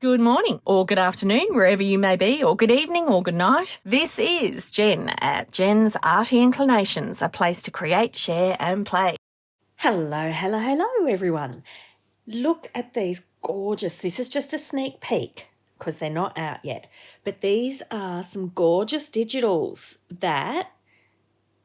Good morning, or good afternoon, wherever you may be, or good evening, or good night. This is Jen at Jen's Arty Inclinations, a place to create, share, and play. Hello, everyone. Look at these gorgeous, this is just a sneak peek because they're not out yet, but these are some gorgeous digitals that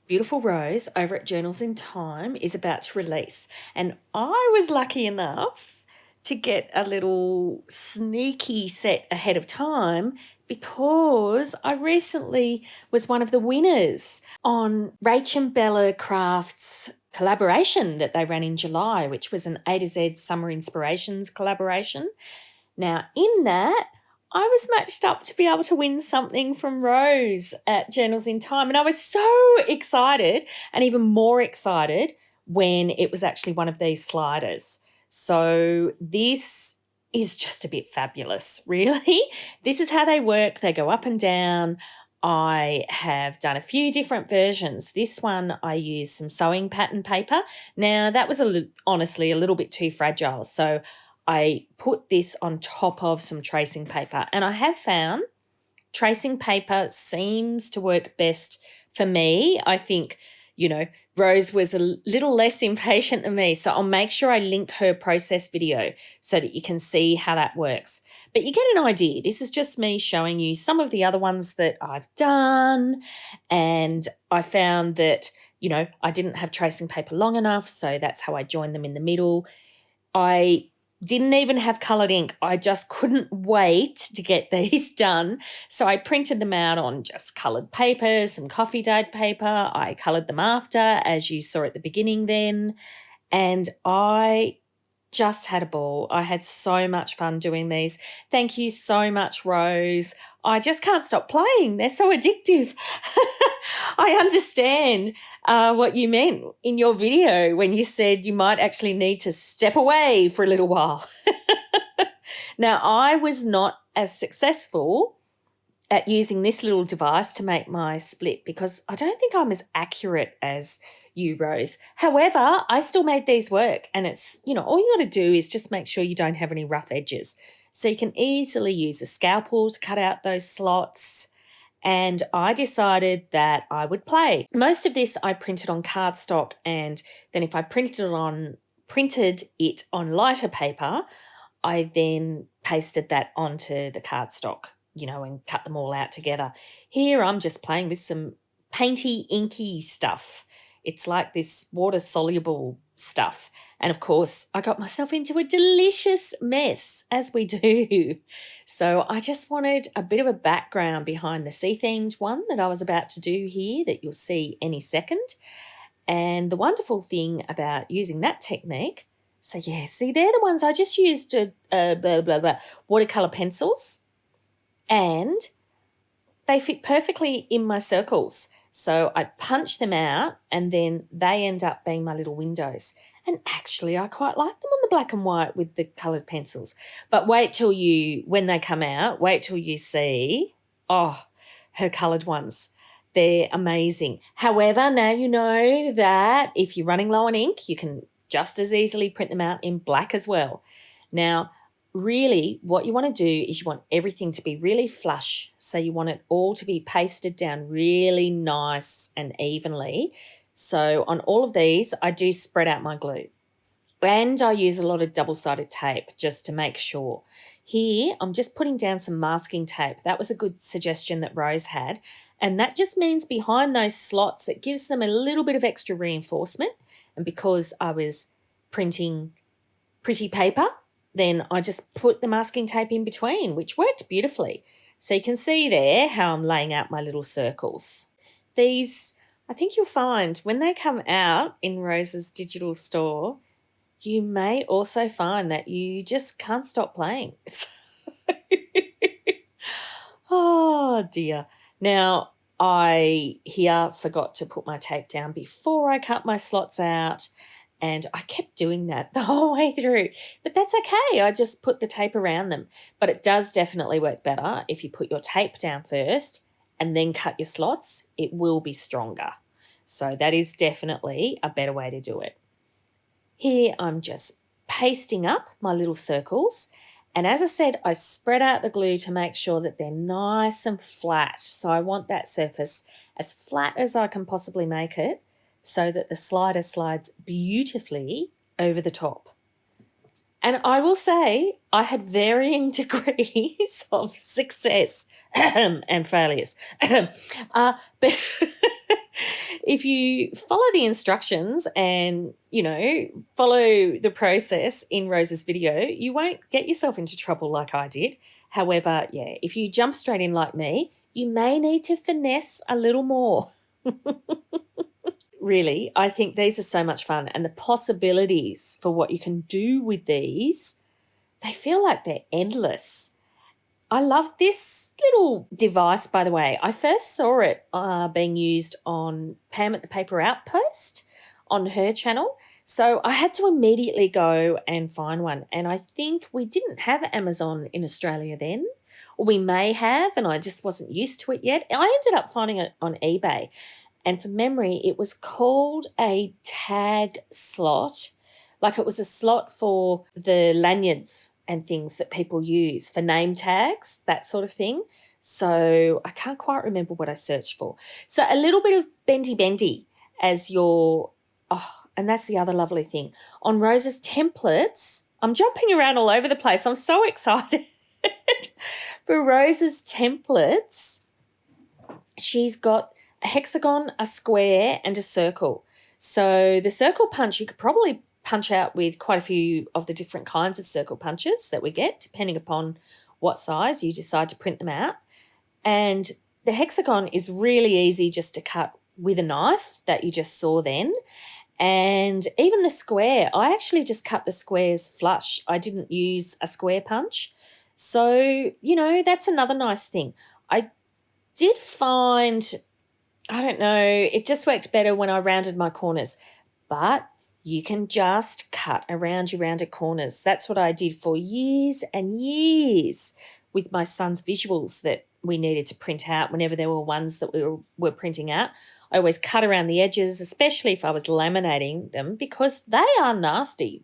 beautiful Rose over at Journals in Time is about to release. And I was lucky enough to get a little sneaky set ahead of time because I recently was one of the winners on RachandBella Crafts collaboration that they ran in July, which was an A to Z Summer Inspirations collaboration. Now, in that, I was matched up to be able to win something from Rose at Journals in Time. And I was so excited, and even more excited when it was actually one of these sliders. So this is just a bit fabulous, really. This is how they work. They go up and down. I have done a few different versions. This one I used some sewing pattern paper. Now that was honestly a little bit too fragile. So I put this on top of some tracing paper, and I have found tracing paper seems to work best for me. I think, Rose was a little less impatient than me, so I'll make sure I link her process video so that you can see how that works. But you get an idea. This is just me showing you some of the other ones that I've done, and I found that, I didn't have tracing paper long enough, so that's how I joined them in the middle. I didn't even have coloured ink. I just couldn't wait to get these done. So I printed them out on just coloured paper, some coffee dyed paper. I coloured them after, as you saw at the beginning then. And I just had a ball. I had so much fun doing these. Thank you so much, Rose. I just can't stop playing. They're so addictive. I understand what you meant in your video when you said you might actually need to step away for a little while. Now, I was not as successful at using this little device to make my split because I don't think I'm as accurate as you, Rose. However, I still made these work, and it's, all you got to do is just make sure you don't have any rough edges. So you can easily use a scalpel to cut out those slots. And I decided that I would play. Most of this I printed on cardstock, and then if I printed it on lighter paper, I then pasted that onto the cardstock, and cut them all out together. Here I'm just playing with some painty, inky stuff. It's like this water-soluble stuff. And, of course, I got myself into a delicious mess, as we do. So I just wanted a bit of a background behind the sea-themed one that I was about to do here that you'll see any second. And the wonderful thing about using that technique, so, yeah, see, they're the ones I just used watercolour pencils, and they fit perfectly in my circles. So I punch them out, and then they end up being my little windows. And actually, I quite like them on the black and white with the coloured pencils. But when they come out, wait till you see, her coloured ones. They're amazing. However, now you know that if you're running low on ink, you can just as easily print them out in black as well. Now, really, what you want to do is you want everything to be really flush. So you want it all to be pasted down really nice and evenly. So on all of these, I do spread out my glue. And I use a lot of double-sided tape just to make sure. Here, I'm just putting down some masking tape. That was a good suggestion that Rose had. And that just means behind those slots, it gives them a little bit of extra reinforcement. And because I was printing pretty paper, then I just put the masking tape in between, which worked beautifully. So you can see there how I'm laying out my little circles. These, I think you'll find when they come out in Rose's digital store, you may also find that you just can't stop playing. Oh, dear. Now, I here forgot to put my tape down before I cut my slots out, and I kept doing that the whole way through. But that's okay. I just put the tape around them. But it does definitely work better if you put your tape down first and then cut your slots. It will be stronger. So that is definitely a better way to do it. Here I'm just pasting up my little circles, And as I said, I spread out the glue to make sure that they're nice and flat. So I want that surface as flat as I can possibly make it so that the slider slides beautifully over the top. And I will say I had varying degrees of success and failures. But if you follow the instructions and, follow the process in Rose's video, you won't get yourself into trouble like I did. However, if you jump straight in like me, you may need to finesse a little more. Really, I think these are so much fun, and the possibilities for what you can do with these, they feel like they're endless. I love this little device, by the way. I first saw it being used on Pam at the Paper Outpost on her channel. So I had to immediately go and find one. And I think we didn't have Amazon in Australia then, or we may have, and I just wasn't used to it yet. I ended up finding it on eBay. And from memory, it was called a tag slot. Like it was a slot for the lanyards and things that people use for name tags, that sort of thing. So I can't quite remember what I searched for. So a little bit of bendy as your, and that's the other lovely thing. On Rose's templates, I'm jumping around all over the place. I'm so excited. For Rose's templates, she's got a hexagon, a square, and a circle. So the circle punch, you could probably punch out with quite a few of the different kinds of circle punches that we get, depending upon what size you decide to print them out. And the hexagon is really easy just to cut with a knife that you just saw then. And even the square, I actually just cut the squares flush. I didn't use a square punch. So, that's another nice thing. I did find, I don't know, it just worked better when I rounded my corners. But you can just cut around your rounded corners. That's what I did for years and years with my son's visuals that we needed to print out whenever there were ones that we were printing out. I always cut around the edges, especially if I was laminating them, because they are nasty.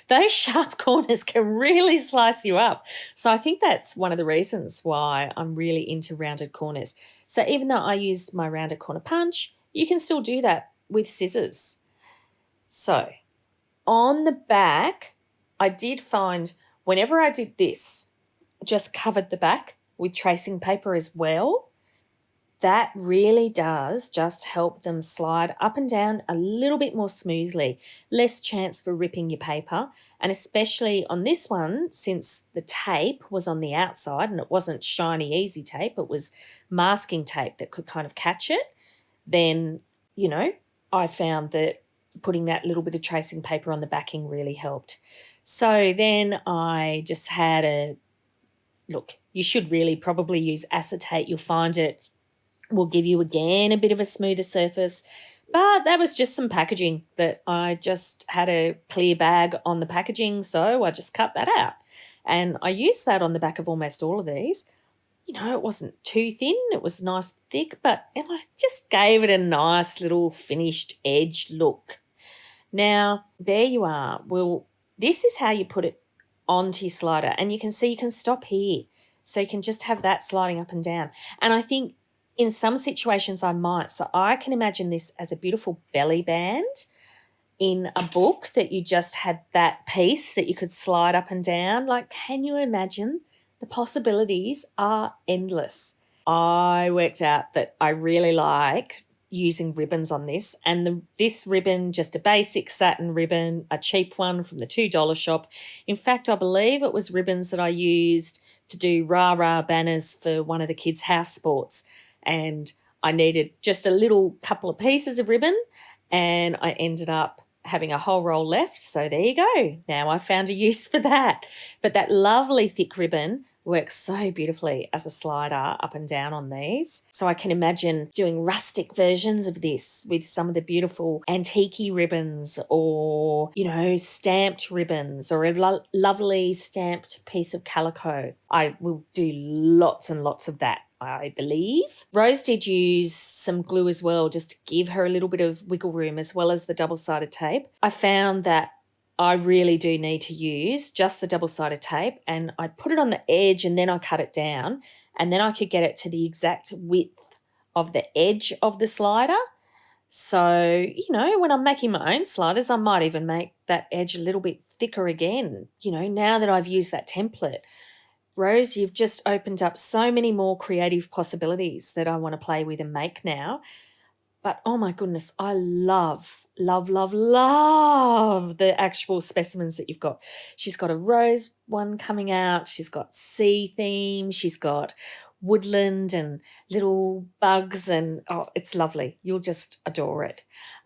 Those sharp corners can really slice you up. So I think that's one of the reasons why I'm really into rounded corners. So even though I used my rounded corner punch, you can still do that with scissors. So on the back, I did find whenever I did this, just covered the back with tracing paper as well, that really does just help them slide up and down a little bit more smoothly, less chance for ripping your paper. And especially on this one, since the tape was on the outside and it wasn't shiny, easy tape, it was masking tape that could kind of catch it, then, I found that putting that little bit of tracing paper on the backing really helped. So then I just had look, you should really probably use acetate. You'll find it will give you again a bit of a smoother surface. But that was just some packaging that I just had a clear bag on the packaging, so I just cut that out. And I used that on the back of almost all of these. It wasn't too thin, it was nice thick, but I just gave it a nice little finished edge look. Now, there you are. Well, this is how you put it onto your slider, and you can see you can stop here. So you can just have that sliding up and down. And I think in some situations I might. So I can imagine this as a beautiful belly band in a book that you just had that piece that you could slide up and down. Like, can you imagine? The possibilities are endless. I worked out that I really like using ribbons on this, and this ribbon, just a basic satin ribbon, a cheap one from the $2 shop. In fact, I believe it was ribbons that I used to do rah-rah banners for one of the kids' house sports, and I needed just a little couple of pieces of ribbon, and I ended up having a whole roll left. So there you go. Now I found a use for that. But that lovely thick ribbon works so beautifully as a slider up and down on these. So I can imagine doing rustic versions of this with some of the beautiful antique ribbons, or, stamped ribbons, or a lovely stamped piece of calico. I will do lots and lots of that, I believe. Rose did use some glue as well, just to give her a little bit of wiggle room, as well as the double-sided tape. I found that I really do need to use just the double-sided tape, and I put it on the edge and then I cut it down, and then I could get it to the exact width of the edge of the slider. So, when I'm making my own sliders, I might even make that edge a little bit thicker again, now that I've used that template. Rose, you've just opened up so many more creative possibilities that I want to play with and make now. But, oh my goodness, I love, love, love, love the actual specimens that you've got. She's got a rose one coming out. She's got sea theme. She's got woodland and little bugs, and it's lovely. You'll just adore it.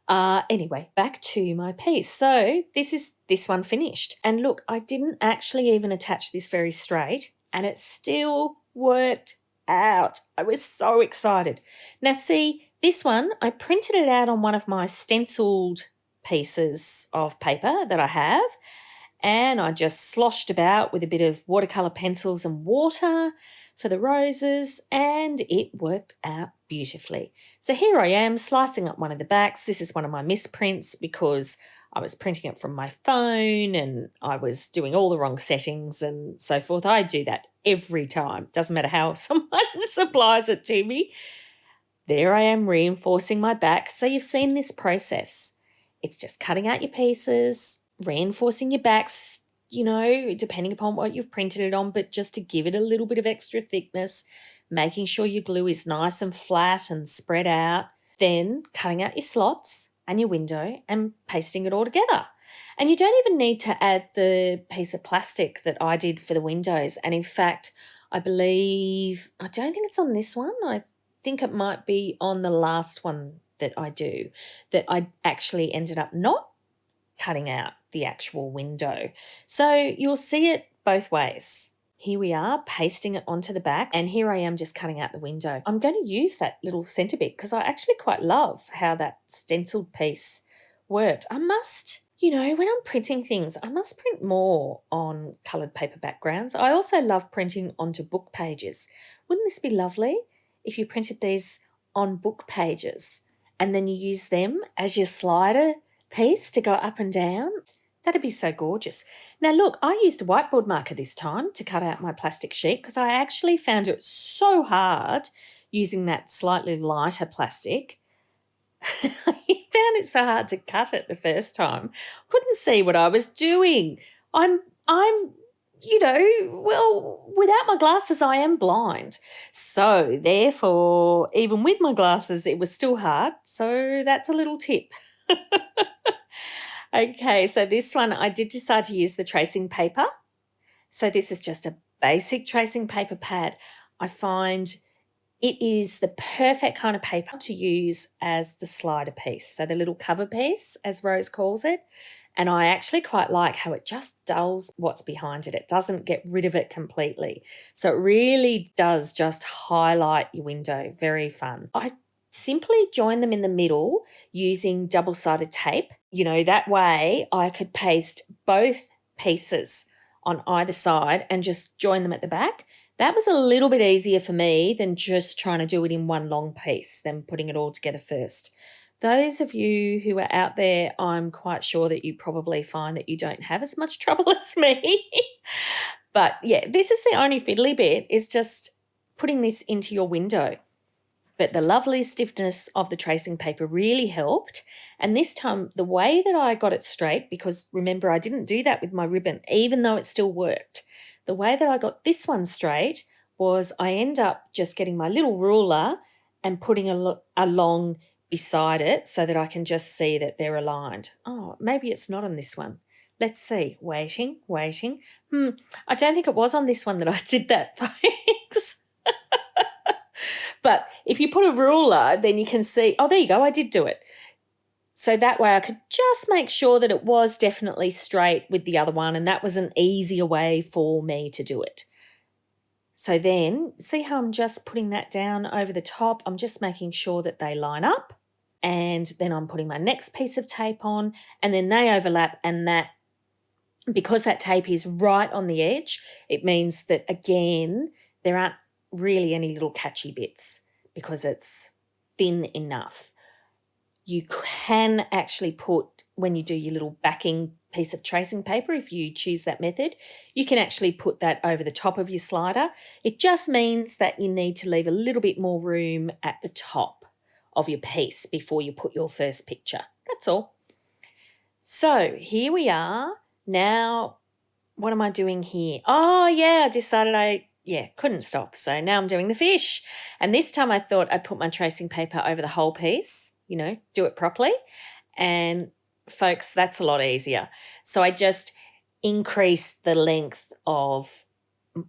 Anyway, back to my piece. So this is this one finished. And look, I didn't actually even attach this very straight, and it still worked out. I was so excited. Now see, this one, I printed it out on one of my stenciled pieces of paper that I have, and I just sloshed about with a bit of watercolour pencils and water for the roses, and it worked out beautifully. So here I am slicing up one of the backs. This is one of my misprints because I was printing it from my phone and I was doing all the wrong settings and so forth. I do that every time. Doesn't matter how someone supplies it to me. There I am reinforcing my back. So you've seen this process. It's just cutting out your pieces, reinforcing your backs, depending upon what you've printed it on, but just to give it a little bit of extra thickness, making sure your glue is nice and flat and spread out, then cutting out your slots and your window and pasting it all together. And you don't even need to add the piece of plastic that I did for the windows. And in fact, I don't think it's on this one. I think it might be on the last one that I do, that I actually ended up not cutting out the actual window. So you'll see it both ways. Here we are pasting it onto the back, and here I am just cutting out the window. I'm going to use that little centre bit because I actually quite love how that stenciled piece worked. I must, when I'm printing things, I must print more on coloured paper backgrounds. I also love printing onto book pages. Wouldn't this be lovely if you printed these on book pages and then you use them as your slider piece to go up and down? That'd be so gorgeous. Now look, I used a whiteboard marker this time to cut out my plastic sheet because I actually found it so hard using that slightly lighter plastic. I found it so hard to cut it the first time. Couldn't see what I was doing. I'm without my glasses, I am blind. So therefore, even with my glasses, it was still hard. So that's a little tip. Okay, so this one I did decide to use the tracing paper. So this is just a basic tracing paper pad. I find it is the perfect kind of paper to use as the slider piece, so the little cover piece, as Rose calls it. And I actually quite like how it just dulls what's behind it. It doesn't get rid of it completely. So it really does just highlight your window. Very fun. I simply join them in the middle using double-sided tape. That way I could paste both pieces on either side and just join them at the back. That was a little bit easier for me than just trying to do it in one long piece, than putting it all together first. Those of you who are out there, I'm quite sure that you probably find that you don't have as much trouble as me. But yeah, this is the only fiddly bit, is just putting this into your window. But the lovely stiffness of the tracing paper really helped. And this time, the way that I got it straight, because remember, I didn't do that with my ribbon, even though it still worked. The way that I got this one straight was I end up just getting my little ruler and putting along beside it so that I can just see that they're aligned. Oh, maybe it's not on this one. Let's see. Waiting. I don't think it was on this one that I did that, folks. But if you put a ruler, then you can see, oh, there you go, I did do it. So that way I could just make sure that it was definitely straight with the other one, and that was an easier way for me to do it. So then, see how I'm just putting that down over the top? I'm just making sure that they line up, and then I'm putting my next piece of tape on, and then they overlap, and that, because that tape is right on the edge, it means that, again, there aren't really any little catchy bits because it's thin enough. You can actually put, when you do your little backing piece of tracing paper, if you choose that method, you can actually put that over the top of your slider. It just means that you need to leave a little bit more room at the top of your piece before you put your first picture. That's all. So here we are. Now, what am I doing here? Oh, yeah, I decided couldn't stop. So now I'm doing the fish. And this time I thought I'd put my tracing paper over the whole piece, do it properly. And folks, that's a lot easier. So I just increased the length of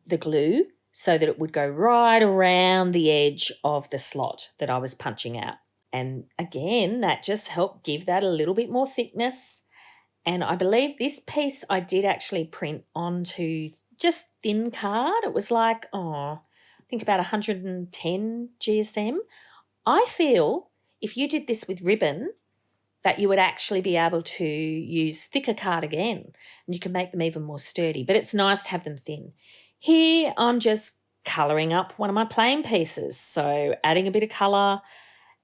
the glue so that it would go right around the edge of the slot that I was punching out. And again, that just helped give that a little bit more thickness. And I believe this piece I did actually print onto just thin card. It was like, I think about 110 GSM. I feel if you did this with ribbon, that you would actually be able to use thicker card again, and you can make them even more sturdy. But it's nice to have them thin. Here I'm just colouring up one of my plain pieces. So adding a bit of colour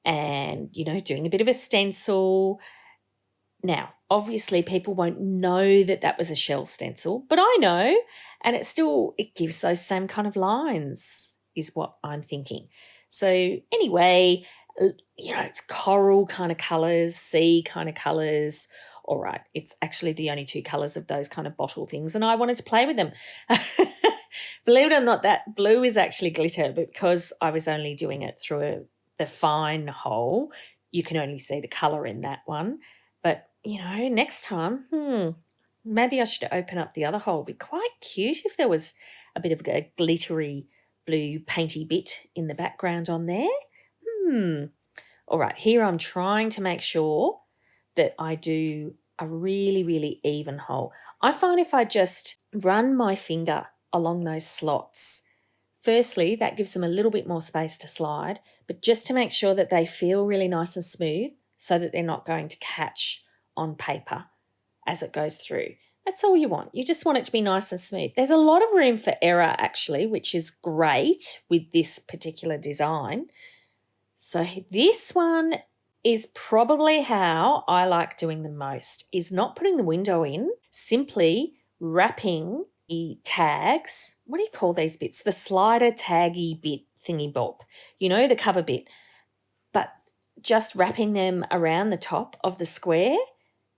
and, doing a bit of a stencil. Now, obviously people won't know that that was a shell stencil, but I know, and it gives those same kind of lines is what I'm thinking. So anyway, it's coral kind of colours, sea kind of colours. All right, it's actually the only two colours of those kind of bottle things, and I wanted to play with them. Believe it or not, that blue is actually glitter, but because I was only doing it through the fine hole, you can only see the colour in that one. But, next time, maybe I should open up the other hole. It'd be quite cute if there was a bit of a glittery blue painty bit in the background on there. All right, here I'm trying to make sure that I do a really, really even hole. I find if I just run my finger along those slots, firstly, that gives them a little bit more space to slide, but just to make sure that they feel really nice and smooth so that they're not going to catch on paper as it goes through. That's all you want. You just want it to be nice and smooth. There's a lot of room for error actually, which is great with this particular design. So this one is probably how I like doing the most, is not putting the window in, simply wrapping the tags. What do you call these bits? The slider taggy bit thingy bob, the cover bit, but just wrapping them around the top of the square.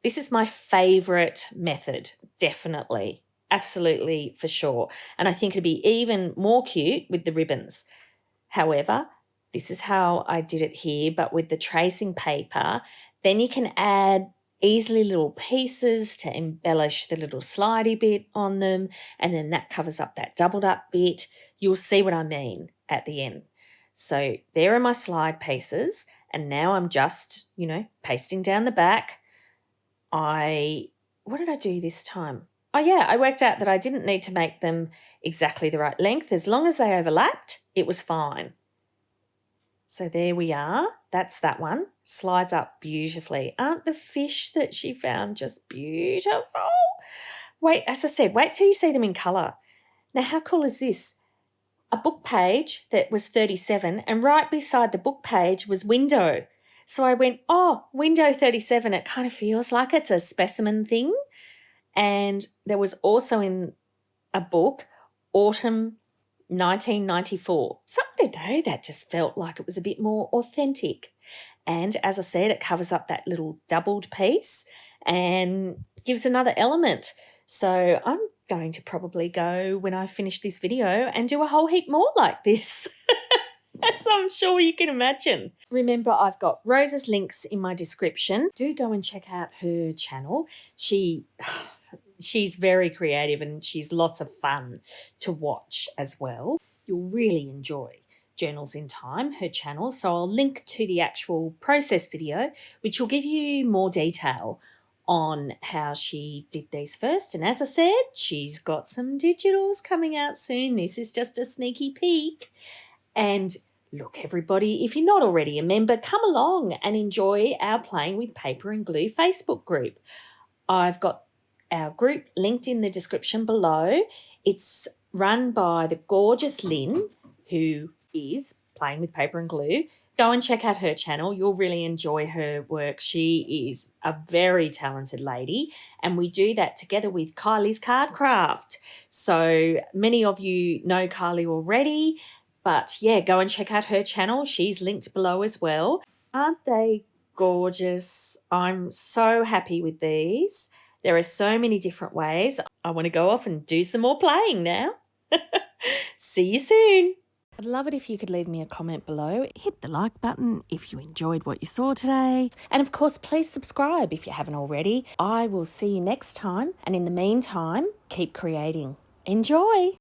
This is my favourite method, definitely, absolutely for sure. And I think it'd be even more cute with the ribbons. However, this is how I did it here, but with the tracing paper, then you can add easily little pieces to embellish the little slidey bit on them, and then that covers up that doubled up bit. You'll see what I mean at the end. So there are my slide pieces, and now I'm just, pasting down the back. What did I do this time? Oh yeah, I worked out that I didn't need to make them exactly the right length. As long as they overlapped, it was fine. So there we are. That's that one. Slides up beautifully. Aren't the fish that she found just beautiful? Wait, as I said, wait till you see them in colour. Now, how cool is this? A book page that was 37, and right beside the book page was window. So I went, window 37. It kind of feels like it's a specimen thing. And there was also in a book, autumn 1994. So I don't know, that just felt like it was a bit more authentic. And as I said, it covers up that little doubled piece and gives another element. So I'm going to probably go, when I finish this video, and do a whole heap more like this. As I'm sure you can imagine. Remember, I've got Rose's links in my description. Do go and check out her channel. She's very creative and she's lots of fun to watch as well. You'll really enjoy Journals in Time, her channel. So I'll link to the actual process video, which will give you more detail on how she did these first. And as I said, she's got some digitals coming out soon. This is just a sneaky peek. And look, everybody, if you're not already a member, come along and enjoy our Playing with Paper and Glue Facebook group. I've got our group linked in the description below. It's run by the gorgeous Lynn, who is playing with paper and glue, go and check out her channel. You'll really enjoy her work. She is a very talented lady, and we do that together with Kylie's Card Craft. So many of you know Kylie already, but yeah, go and check out her channel. She's linked below as well. Aren't they gorgeous? I'm so happy with these. There are so many different ways. I want to go off and do some more playing now. See you soon. I'd love it if you could leave me a comment below. Hit the like button if you enjoyed what you saw today. And of course, please subscribe if you haven't already. I will see you next time. And in the meantime, keep creating. Enjoy.